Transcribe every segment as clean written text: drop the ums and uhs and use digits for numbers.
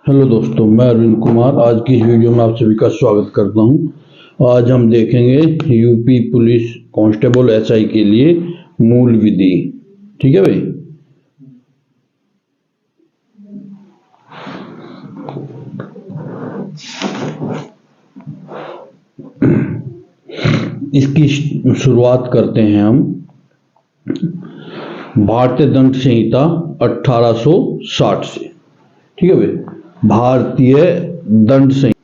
Hello दोस्तों, मैं अरविंद कुमार आज की इस वीडियो में आप सभी का स्वागत करता हूं। आज हम देखेंगे यूपी पुलिस कांस्टेबल एसआई के लिए मूल विधि। ठीक है भाई। इसकी शुरुआत करते हैं हम भारतीय दंड संहिता 1860 से। ठीक है भाई। भारतीय दंड संहिता,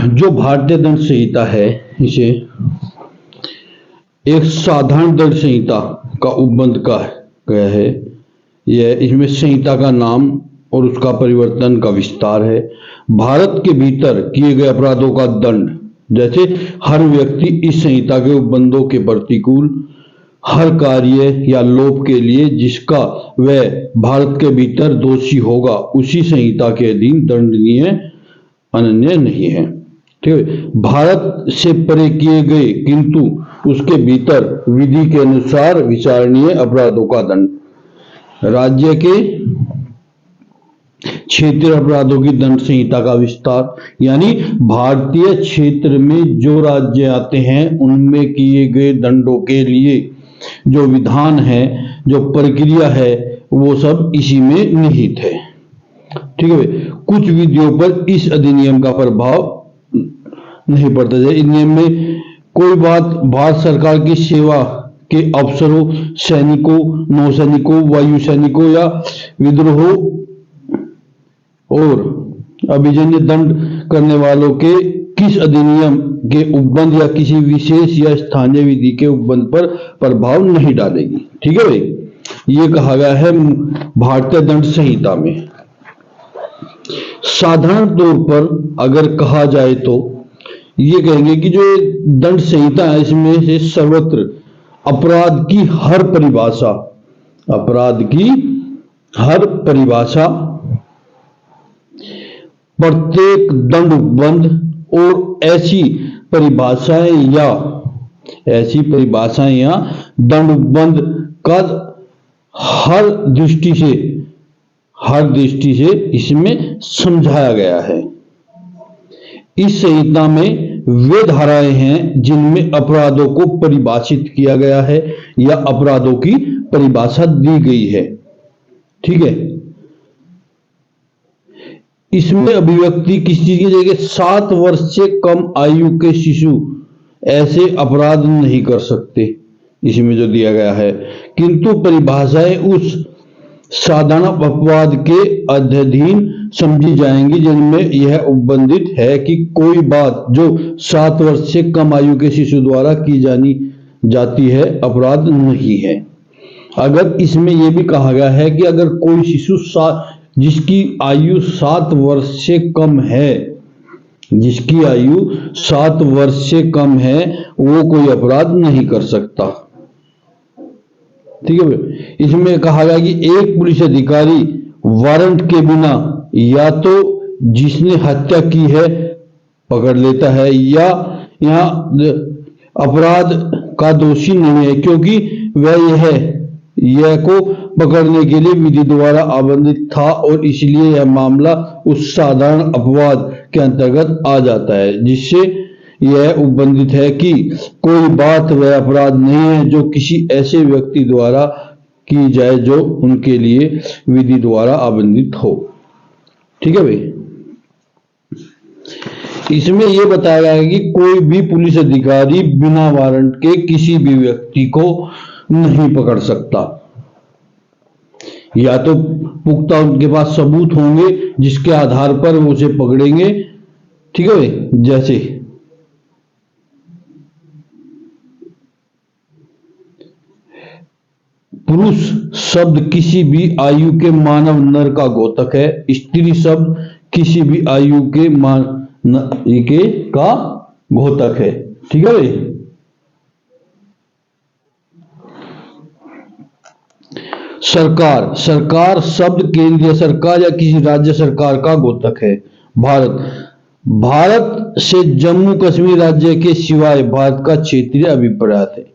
जो भारतीय दंड संहिता है, इसे एक साधारण दंड संहिता का उपबंध कहा गया है। यह इसमें संहिता का नाम और उसका परिवर्तन का विस्तार है। भारत के भीतर किए गए अपराधों का दंड, जैसे हर व्यक्ति इस संहिता के उपबंधों के प्रतिकूल हर कार्य या लोभ के लिए जिसका वह भारत के भीतर दोषी होगा उसी संहिता के अधीन दंडनीय अनन्य नहीं है। ठीक है। भारत से परे किए गए किंतु उसके भीतर विधि के अनुसार विचारणीय अपराधों का दंड। राज्य के क्षेत्रीय अपराधों की दंड संहिता का विस्तार, यानी भारतीय क्षेत्र में जो राज्य आते हैं उनमें किए गए दंडों के लिए जो विधान है, जो प्रक्रिया है, वो सब इसी में निहित है। ठीक है। कुछ विधियों पर इस अधिनियम का प्रभाव नहीं पड़ता। जैसे अधिनियम में कोई बात भारत सरकार की सेवा के अफसरों, सैनिकों, नौसैनिकों, वायु सैनिकों या विद्रोह और अभिजन्य दंड करने वालों के किस अधिनियम के उपबंध या किसी विशेष या स्थानीय विधि के उपबंध पर प्रभाव नहीं डालेगी। ठीक है भाई। ये कहा गया है भारतीय दंड संहिता में। साधारण तौर पर अगर कहा जाए तो ये कहेंगे कि जो दंड संहिता है इसमें से सर्वत्र अपराध की हर परिभाषा, अपराध की हर परिभाषा, प्रत्येक दंड उपबंध और ऐसी परिभाषाएं या दंड उपबंध का हर दृष्टि से इसमें समझाया गया है। इस संहिता में वे धाराएं हैं जिनमें अपराधों को परिभाषित किया गया है या अपराधों की परिभाषा दी गई है। ठीक है। इसमें अभिव्यक्ति किसी चीज की जगह 7 वर्ष से कम आयु के शिशु ऐसे अपराध नहीं कर सकते, इसमें जो दिया गया है, किंतु परिभाषाएं उस साधारण अपवाद के अधीन समझी जाएंगी जिनमें यह उपबंधित है कि कोई बात जो 7 वर्ष से कम आयु के शिशु द्वारा की जाती है अपराध नहीं है। अगर इसमें यह भी कहा गया है कि अगर कोई शिशु जिसकी आयु 7 वर्ष से कम है, जिसकी आयु 7 वर्ष से कम है, वो कोई अपराध नहीं कर सकता। ठीक है। इसमें कहा गया कि एक पुलिस अधिकारी वारंट के बिना या तो जिसने हत्या की है पकड़ लेता है या अपराध का दोषी नहीं है, क्योंकि वह यह को पकड़ने के लिए विधि द्वारा आबंधित था और इसलिए यह मामला उस साधारण अपवाद के अंतर्गत आ जाता है जिससे यह उपबंधित है कि कोई बात वह अपराध नहीं है जो किसी ऐसे व्यक्ति द्वारा की जाए जो उनके लिए विधि द्वारा आबंधित हो। ठीक है भाई। इसमें यह बताया गया है कि कोई भी पुलिस अधिकारी बिना वारंट के किसी भी व्यक्ति को नहीं पकड़ सकता। या तो पुख्ता उनके पास सबूत होंगे जिसके आधार पर वो उसे पकड़ेंगे। ठीक है भाई। जैसे पुरुष शब्द किसी भी आयु के मानव नर का घोतक है, स्त्री शब्द किसी भी आयु के का घोतक है। ठीक है भाई। सरकार शब्द केंद्रीय सरकार या किसी राज्य सरकार का घोतक है। भारत से जम्मू कश्मीर राज्य के सिवाय भारत का क्षेत्रीय अभिप्राय है।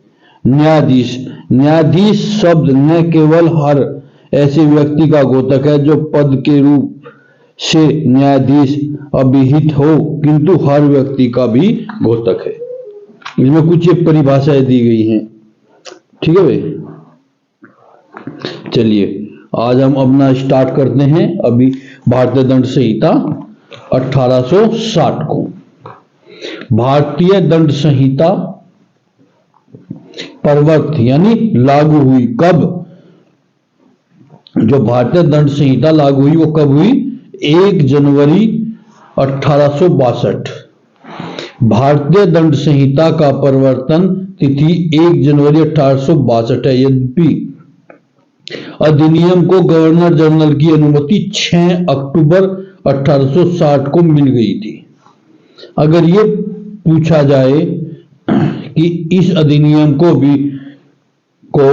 न्यायाधीश शब्द न केवल हर ऐसे व्यक्ति का घोतक है जो पद के रूप से न्यायाधीश अभिहित हो, किंतु हर व्यक्ति का भी घोतक है। इसमें कुछ ये परिभाषाएं दी गई हैं। ठीक है भाई, चलिए आज हम अपना स्टार्ट करते हैं अभी भारतीय दंड संहिता 1860 को। भारतीय दंड संहिता प्रवर्त यानी लागू हुई कब? जो भारतीय दंड संहिता लागू हुई वो कब हुई? 1 जनवरी 1862। भारतीय दंड संहिता का प्रवर्तन तिथि 1 जनवरी 1862 है। यद्यपि अधिनियम को गवर्नर जनरल की अनुमति 6 अक्टूबर 1860 को मिल गई थी। अगर ये पूछा जाए कि इस अधिनियम को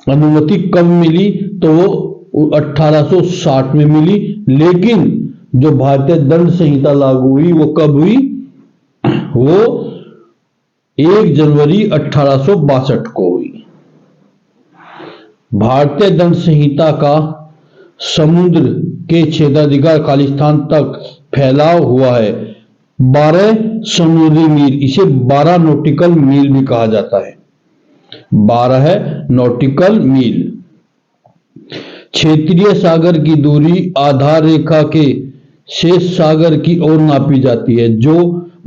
अनुमति कब मिली, तो वो 1860 में मिली, लेकिन जो भारतीय दंड संहिता लागू हुई वो कब हुई? वो 1 जनवरी 1862 को हुई। भारतीय दंड संहिता का समुद्र के क्षेत्राधिकार खालिस्तान तक फैलाव हुआ है 12 समुद्री मील। इसे 12 नॉटिकल मील भी कहा जाता है। 12 है नॉटिकल मील। क्षेत्रीय सागर की दूरी आधार रेखा के शेष सागर की ओर नापी जाती है, जो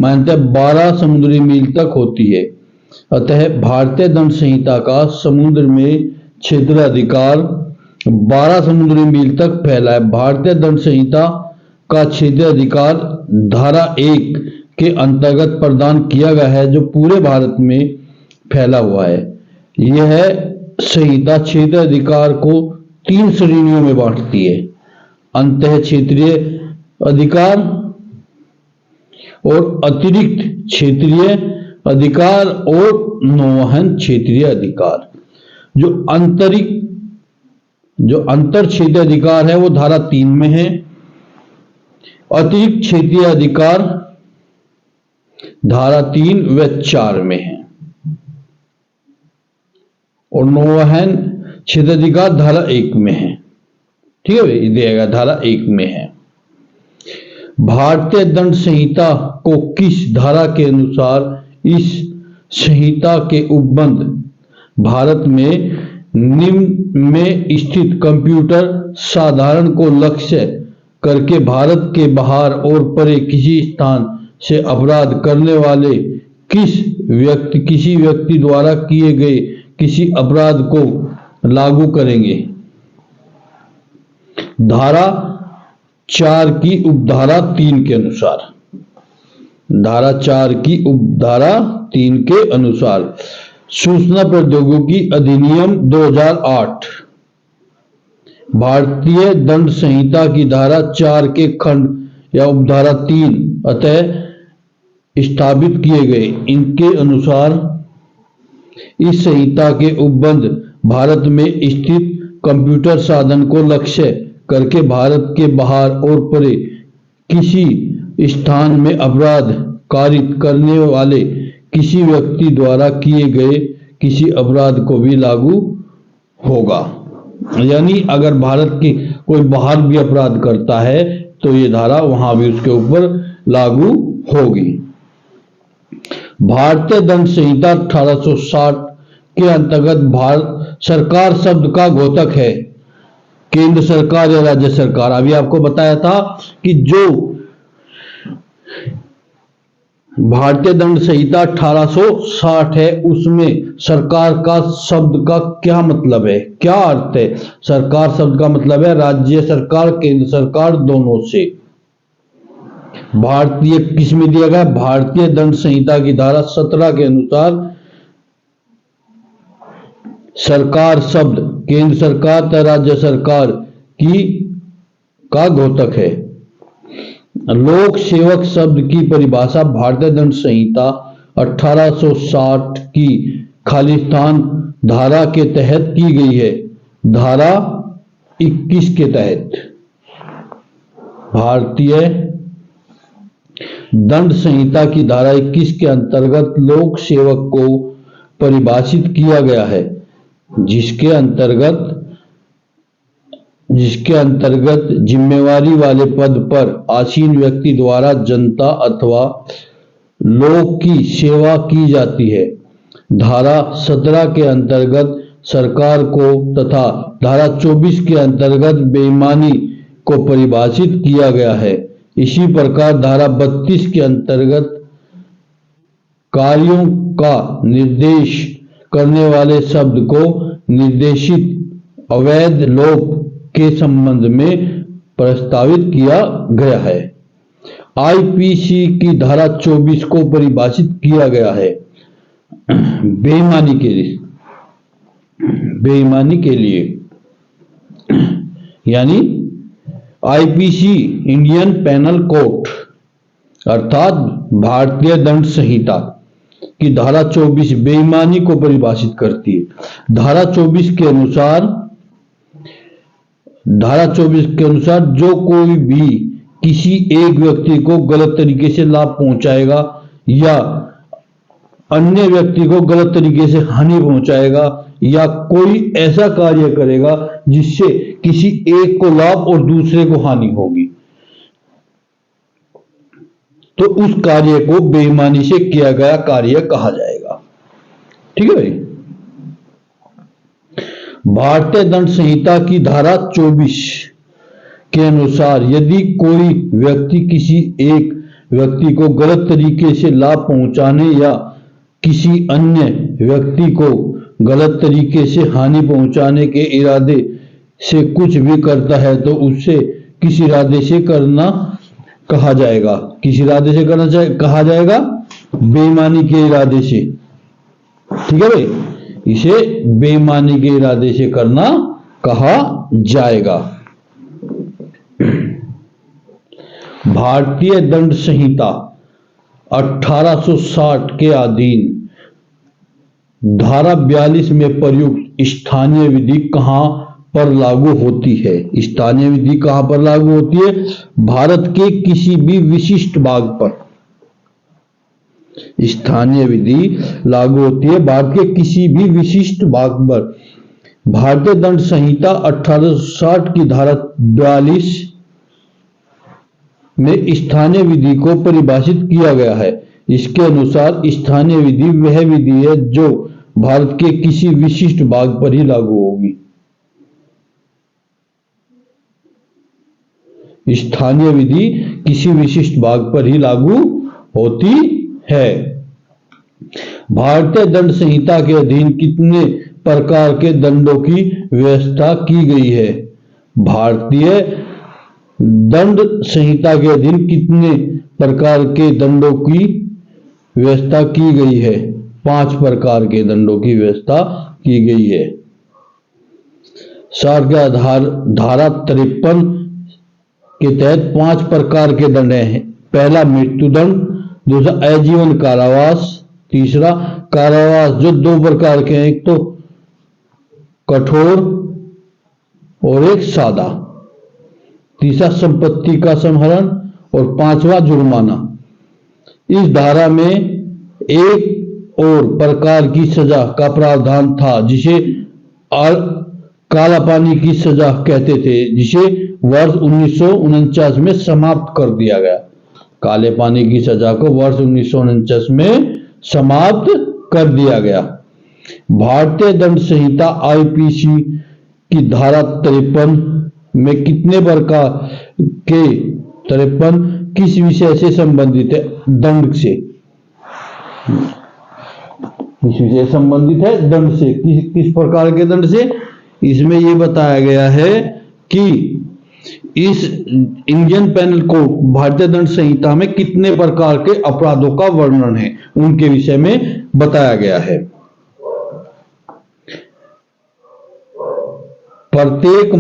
मानते 12 समुद्री मील तक होती है। अतः भारतीय दंड संहिता का समुद्र में क्षेत्राधिकार 12 समुद्री मील तक फैला है। भारतीय दंड संहिता का क्षेत्राधिकार धारा 1 के अंतर्गत प्रदान किया गया है, जो पूरे भारत में फैला हुआ है। यह संहिता क्षेत्राधिकार को 3 श्रेणियों में बांटती है: अंतः क्षेत्रीय अधिकार और अतिरिक्त क्षेत्रीय अधिकार और नौवहन क्षेत्रीय अधिकार। जो अंतर क्षेत्रीय अधिकार है वो धारा 3 में है। अतिरिक्त क्षेत्रीय अधिकार धारा 3 व 4 में है और नौवहन क्षेत्राधिकार धारा 1 में है। ठीक है भाई, देगा धारा 1 में है। भारतीय दंड संहिता को किस धारा के अनुसार इस संहिता के उपबंध भारत में निम्न में स्थित कंप्यूटर साधारण को लक्ष्य करके भारत के बाहर और परे किसी स्थान से अपराध करने वाले किसी व्यक्ति द्वारा किए गए किसी अपराध को लागू करेंगे। धारा 4 की उपधारा 3 के अनुसार। धारा 4 की उपधारा 3 के अनुसार सूचना प्रौद्योगिकी अधिनियम 2008 भारतीय दंड संहिता की धारा 4 के खंड या उपधारा 3 अतः स्थापित किए गए। इनके अनुसार इस संहिता के उपबंध भारत में स्थित कंप्यूटर साधन को लक्ष्य करके भारत के बाहर और परे किसी स्थान में अपराध कारित करने वाले किसी व्यक्ति द्वारा किए गए किसी अपराध को भी लागू होगा। यानी अगर भारत के कोई बाहर भी अपराध करता है तो ये धारा वहां भी उसके ऊपर लागू होगी। भारतीय दंड संहिता 1860 के अंतर्गत भारत सरकार शब्द का घोतक है केंद्र सरकार या राज्य सरकार। अभी आपको बताया था कि जो भारतीय दंड संहिता 1860 है उसमें सरकार का शब्द का क्या मतलब है, क्या अर्थ है? सरकार शब्द का मतलब है राज्य सरकार केंद्र सरकार दोनों से। भारतीय किसमें दिया गया? भारतीय दंड संहिता की धारा 17 के अनुसार सरकार शब्द केंद्र सरकार तथा राज्य सरकार का घोतक है। लोक सेवक शब्द की परिभाषा भारतीय दंड संहिता 1860 की खालिस्तान धारा के तहत की गई है। धारा 21 के तहत भारतीय दंड संहिता की धारा 21 के अंतर्गत लोक सेवक को परिभाषित किया गया है, जिसके अंतर्गत जिसके अंतर्गत जिम्मेवारी वाले पद पर आसीन व्यक्ति द्वारा जनता अथवा लोक की सेवा की जाती है। धारा 17 के अंतर्गत सरकार को तथा धारा 24 के अंतर्गत बेईमानी को परिभाषित किया गया है। इसी प्रकार धारा 32 के अंतर्गत कार्यों का निर्देश करने वाले शब्द को निर्देशित अवैध लोप के संबंध में प्रस्तावित किया गया है। आईपीसी की धारा 24 को परिभाषित किया गया है बेईमानी के लिए यानी आईपीसी इंडियन पेनल कोड अर्थात भारतीय दंड संहिता की धारा 24 बेईमानी को परिभाषित करती है। धारा 24 के अनुसार जो कोई भी किसी एक व्यक्ति को गलत तरीके से लाभ पहुंचाएगा या अन्य व्यक्ति को गलत तरीके से हानि पहुंचाएगा या कोई ऐसा कार्य करेगा जिससे किसी एक को लाभ और दूसरे को हानि होगी, तो उस कार्य को बेईमानी से किया गया कार्य कहा जाएगा। ठीक है भाई। भारतीय दंड संहिता की धारा 24 के अनुसार यदि कोई व्यक्ति किसी एक व्यक्ति को गलत तरीके से लाभ पहुंचाने या किसी अन्य व्यक्ति को गलत तरीके से हानि पहुंचाने के इरादे से कुछ भी करता है तो उससे किस इरादे से करना कहा जाएगा? किस इरादे से कहा जाएगा? बेईमानी के इरादे से। ठीक है भाई, इसे बेईमानी के इरादे से करना कहा जाएगा। भारतीय दंड संहिता 1860 के अधीन धारा 42 में प्रयुक्त स्थानीय विधि कहां पर लागू होती है? स्थानीय विधि कहां पर लागू होती है? भारत के किसी भी विशिष्ट भाग पर स्थानीय विधि लागू होती है। भारत के किसी भी विशिष्ट भाग पर भारतीय दंड संहिता 1860 की धारा 42 में स्थानीय विधि को परिभाषित किया गया है। इसके अनुसार स्थानीय विधि वह विधि है जो भारत के किसी विशिष्ट भाग पर ही लागू होगी। स्थानीय विधि किसी विशिष्ट भाग पर ही लागू होती है। भारतीय दंड संहिता के अधीन कितने प्रकार के दंडों की व्यवस्था की गई है? भारतीय दंड संहिता के अधीन कितने प्रकार के दंडों की व्यवस्था की गई है? 5 प्रकार के दंडों की व्यवस्था की गई है। सार के आधार धारा 53 के तहत 5 प्रकार के दंड हैं। पहला मृत्युदंड, दूसरा आजीवन कारावास, तीसरा कारावास जो 2 प्रकार के हैं, एक तो कठोर और एक सादा, तीसरा संपत्ति का संहरण और 5वां जुर्माना। इस धारा में एक और प्रकार की सजा का प्रावधान था जिसे काला पानी की सजा कहते थे, जिसे वर्ष 1949 में समाप्त कर दिया गया। काले पानी की सजा को वर्ष 1949 में समाप्त कर दिया गया। भारतीय दंड संहिता आईपीसी की धारा 53 में कितने प्रकार के 53 किस विषय से संबंधित है? दंड से। किस विषय संबंधित है? दंड से। किस प्रकार के दंड से? इसमें यह बताया गया है कि इस इंडियन पेनल कोड भारतीय दंड संहिता में कितने प्रकार के अपराधों का वर्णन है, उनके विषय में बताया गया है। प्रत्येक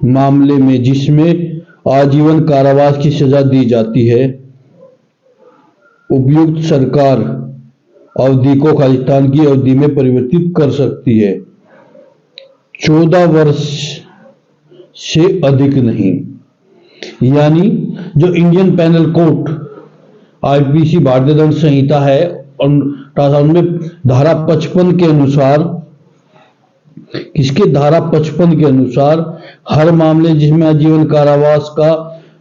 मामले में जिसमें आजीवन कारावास की सजा दी जाती है, उपयुक्त सरकार अवधि को खालिस्तान की अवधि में परिवर्तित कर सकती है, 14 वर्ष से अधिक नहीं। यानी जो इंडियन पेनल कोड आईपीसी भारतीय दंड संहिता है, में धारा 55 के अनुसार, किसके धारा 55 के अनुसार हर मामले जिसमें आजीवन कारावास का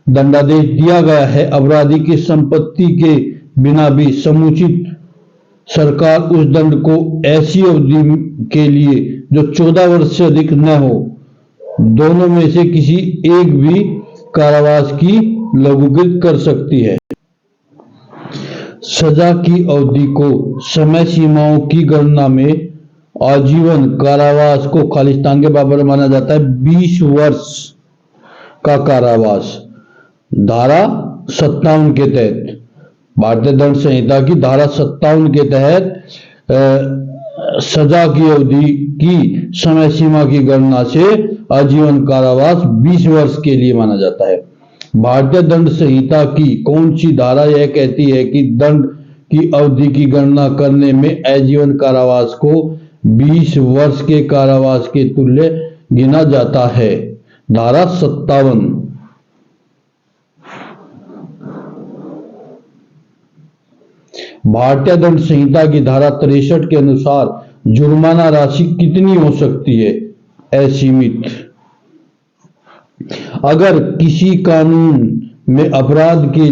दंडादेश दिया गया है, अपराधी की संपत्ति के बिना भी समुचित सरकार उस दंड को ऐसी अवधि के लिए जो 14 वर्ष से अधिक न हो, दोनों में से किसी एक भी कारावास की लघुकृत कर सकती है। सजा की अवधि को समय सीमाओं की गणना में आजीवन कारावास को खालिस्तान के बराबर माना जाता है। 20 वर्ष का कारावास धारा 57 के तहत, भारतीय दंड संहिता की धारा 57 के तहत सजा की अवधि की समय सीमा की गणना से आजीवन कारावास 20 वर्ष के लिए माना जाता है। भारतीय दंड संहिता की कौन सी धारा यह कहती है कि दंड की अवधि की गणना करने में आजीवन कारावास को 20 वर्ष के कारावास के तुल्य गिना जाता है? धारा 57। भारतीय दंड संहिता की धारा 63 के अनुसार जुर्माना राशि कितनी हो सकती है? असीमित। अगर किसी कानून में अपराध के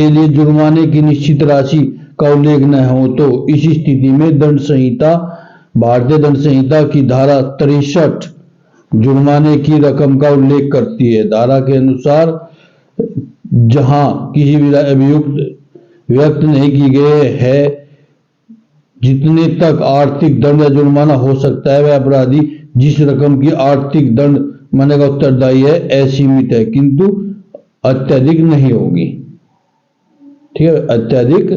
लिए जुर्माने की निश्चित राशि का उल्लेख न हो तो इस स्थिति में दंड संहिता, भारतीय दंड संहिता की धारा 63 जुर्माने की रकम का उल्लेख करती है। धारा के अनुसार जहां किसी भी अभियुक्त व्यक्त नहीं की गई है जितने तक आर्थिक दंड या जुर्माना हो सकता है, वह अपराधी जिस रकम की आर्थिक दंड माने का उत्तरदायी है असीमित है, किंतु अत्यधिक नहीं होगी। ठीक है, अत्यधिक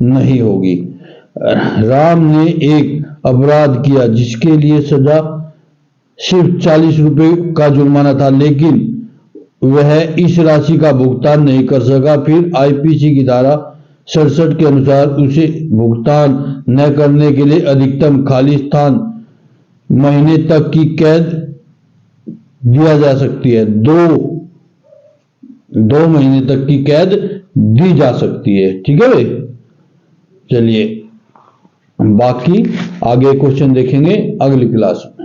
नहीं होगी। राम ने एक अपराध किया जिसके लिए सजा सिर्फ 40 रुपए का जुर्माना था, लेकिन वह इस राशि का भुगतान नहीं कर सका। फिर आईपीसी की धारा 67 के अनुसार उसे भुगतान न करने के लिए अधिकतम खालिस्तान महीने तक की कैद दिया जा सकती है। दो महीने तक की कैद दी जा सकती है। ठीक है भाई, चलिए बाकी आगे क्वेश्चन देखेंगे अगली क्लास में।